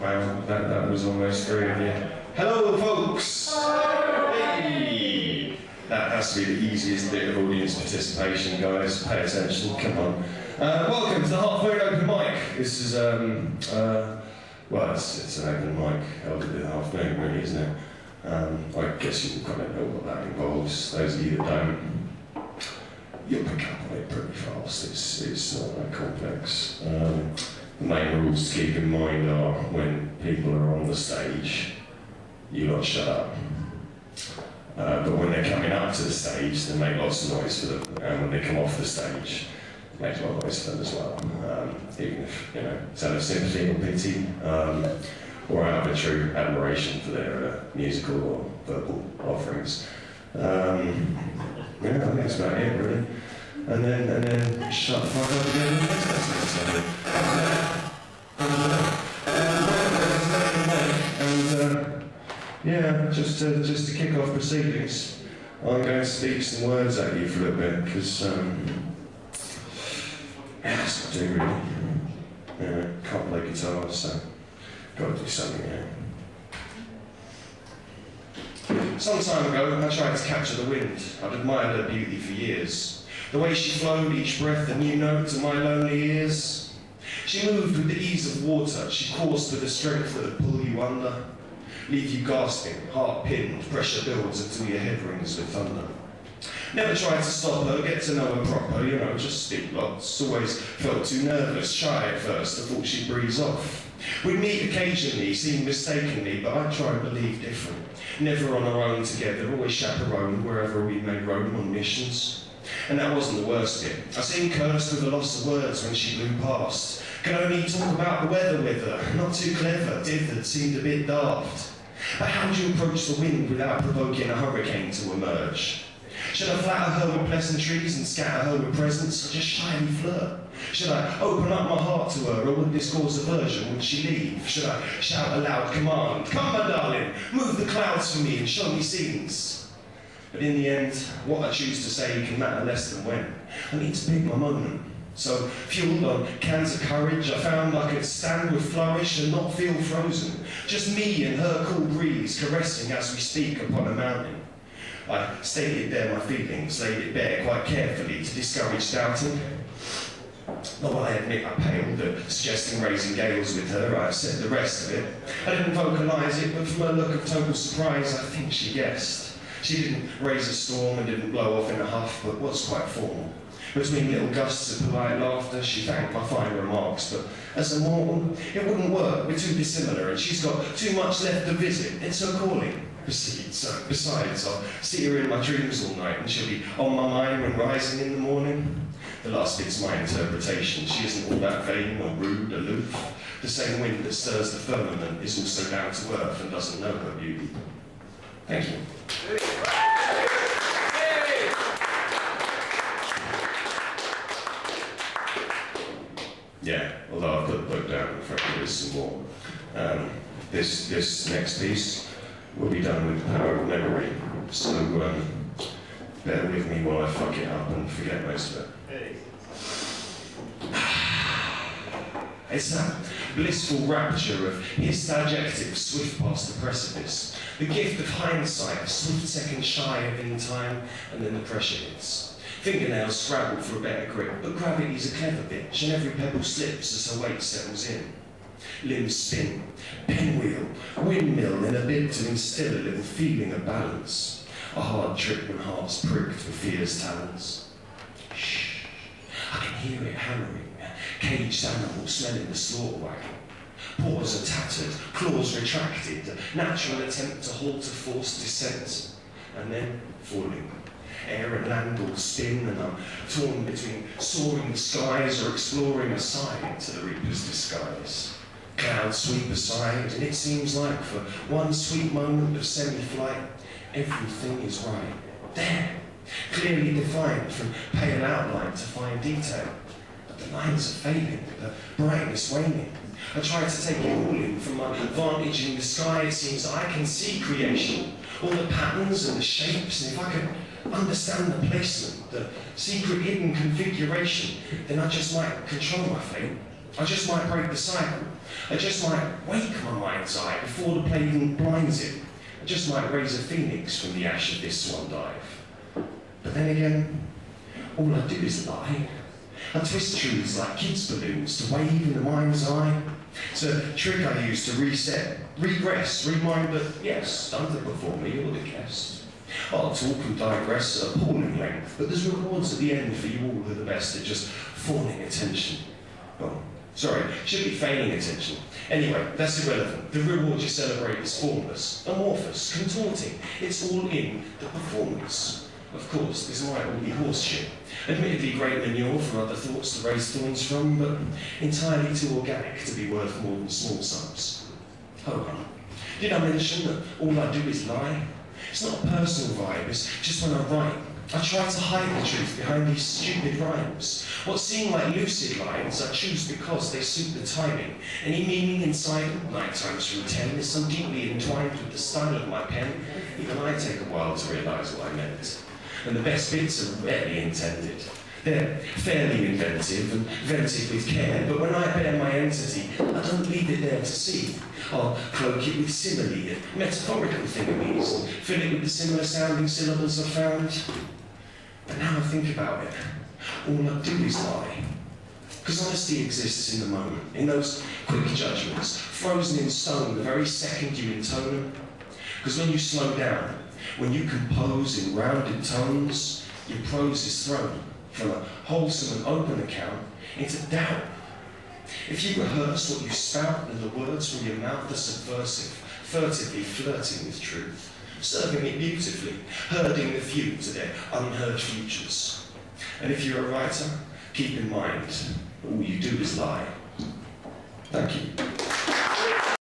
Wow, that was almost three of you. Hello, folks! Hey! That has to be the easiest bit of audience participation, guys. Pay attention, come on. Welcome to the Half-Moon Open Mic. This is, well, it's an open mic held at the Half-Moon, really, isn't it? I guess you kind of know what that involves. Those of you that don't, you'll pick up on it pretty fast. It's not that complex. The main rules to keep in mind are when people are on the stage, you lot shut up. But when they're coming up to the stage, they make lots of noise for them. And when they come off the stage, make a lot of noise for them as well. Even if, you know, it's out of sympathy or pity, or out of a true admiration for their musical or verbal offerings. Yeah, I think that's about it, really. And then shut the fuck up again. Yeah, just to kick off proceedings, I'm going to speak some words at you for a little bit, because yeah, that's what I do, really. You know, can't play guitar, so got to do something, yeah. Some time ago, I tried to capture the wind. I'd admired her beauty for years. The way she flowed, each breath a new note to my lonely ears. She moved with the ease of water. She coursed with a strength that would pull you under, leave you gasping, heart pinned, pressure builds until your head rings with thunder. Never tried to stop her, get to know her proper, you know, just speak lots. Always felt too nervous, shy at first, I thought she'd breeze off. We'd meet occasionally, seen mistakenly, but I'd try and believe different. Never on our own together, always chaperoned wherever we may roam on missions. And that wasn't the worst bit. I seemed cursed with the loss of words when she blew past. Could only talk about the weather with her, not too clever, dithered, seemed a bit daft. But how do you approach the wind without provoking a hurricane to emerge? Should I flatter her with pleasantries and scatter her with presents, or just shyly flirt? Should I open up my heart to her, or would this cause aversion? Would she leave? Should I shout a loud command? Come, my darling, move the clouds for me and show me scenes. But in the end, what I choose to say can matter less than when. I need to pick my moment. So, fueled on cans of courage, I found I could stand with flourish and not feel frozen. Just me and her cool breeze caressing as we speak upon a mountain. I stated there my feelings, laid it bare quite carefully to discourage doubting. Though I admit I paled at suggesting raising gales with her, I said the rest of it. I didn't vocalise it, but from her look of total surprise, I think she guessed. She didn't raise a storm and didn't blow off in a huff, but was quite formal. Between little gusts of polite laughter, she thanked my fine remarks, but as a mortal, it wouldn't work, we're too dissimilar, and she's got too much left to visit, it's her calling. Besides, I'll see her in my dreams all night, and she'll be on my mind when rising in the morning. The last bit's my interpretation. She isn't all that vain or rude, aloof. The same wind that stirs the firmament is also down to earth and doesn't know her beauty. Thank you. Yeah, although I've put the book down in front of there's some more. This next piece will be done with the power of memory, so bear with me while I fuck it up and forget most of it. It's that blissful rapture of hissed adjectives swift past the precipice, the gift of hindsight, a swift second shy of in time, and then the pressure hits. Fingernails scrabble for a better grip, but gravity's a clever bitch, and every pebble slips as her weight settles in. Limbs spin, pinwheel, windmill in a bid to instill a little feeling of balance. A hard trip when heart's pricked with fear's talons. Shh, I can hear it hammering, caged animal smelling the slaughter wagon. Paws are tattered, claws retracted, a natural attempt to halt a forced descent, and then falling. Air and land all spin, and I'm torn between soaring the skies or exploring aside to the reaper's disguise. Clouds sweep aside, and it seems like for one sweet moment of semi-flight, everything is right. There, clearly defined from pale outline to fine detail. But the lines are fading, the brightness waning. I try to take it all in from my vantage in the sky. It seems I can see creation, all the patterns and the shapes, and if I could understand the placement, the secret hidden configuration, then I just might control my fate. I just might break the cycle. I just might wake my mind's eye before the plague even blinds it. I just might raise a phoenix from the ash of this swan dive. But then again, all I do is lie. I twist truths like kids' balloons to wave in the mind's eye. It's a trick I use to reset, regress, remind that, yes, underperform me, you're the guest. I'll talk and digress at appalling length, but there's rewards at the end for you all who are the best at just fawning attention. Well, sorry, should be feigning attention. Anyway, that's irrelevant. The reward you celebrate is formless, amorphous, contorting. It's all in the performance. Of course, this might all be horseshit. Admittedly great manure for other thoughts to raise thorns from, but entirely too organic to be worth more than small sums. Hold on. Did I mention that all I do is lie? It's not a personal vibe, it's just when I write. I try to hide the truth behind these stupid rhymes. What seem like lucid lines I choose because they suit the timing. Any meaning inside them, 9 times from 10, is so deeply entwined with the style of my pen, even I take a while to realise what I meant. And the best bits are rarely intended. They're fairly inventive and vented with care, but when I bear my entity, I don't leave it there to see. I'll cloak it with simile and metaphorical thingamies, and fill it with the similar sounding syllables I've found. But now I think about it, all I do is lie. Because honesty exists in the moment, in those quick judgments, frozen in stone the very second you intone them. Because when you slow down, when you compose in rounded tones, your prose is thrown from a wholesome and open account into doubt. If you rehearse what you spout and the words from your mouth are subversive, furtively flirting with truth, serving it beautifully, herding the few to their unheard futures. And if you're a writer, keep in mind, all you do is lie. Thank you.